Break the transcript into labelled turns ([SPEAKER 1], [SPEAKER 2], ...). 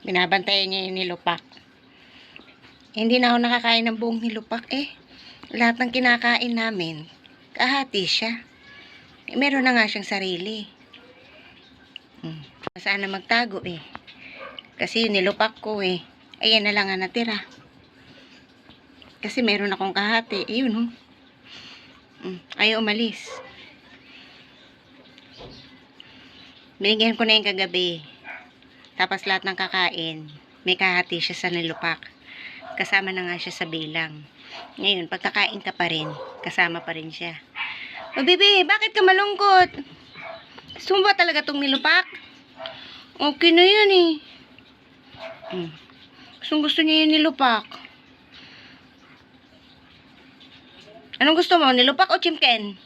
[SPEAKER 1] Binabantayan niya yung nilupak. Hindi na ako nakakain ng buong nilupak eh. Lahat ng kinakain namin, kahati siya. Meron na nga siyang sarili. Saan na magtago eh. Kasi yung nilupak ko eh. Ayan na lang ang natira. Kasi meron akong kahati. Ayun ayaw umalis. Binigyan ko na yung kagabi. Tapos lahat ng kakain, may kahati siya sa nilupak. Kasama na nga siya sa bilang. Ngayon, pagkakain ka pa rin, kasama pa rin siya. O, bibi, bakit ka malungkot? Gusto mo ba talaga itong nilupak? Okay na yan eh. Gusto niya yung nilupak. Anong gusto mo? Nilupak o chimken?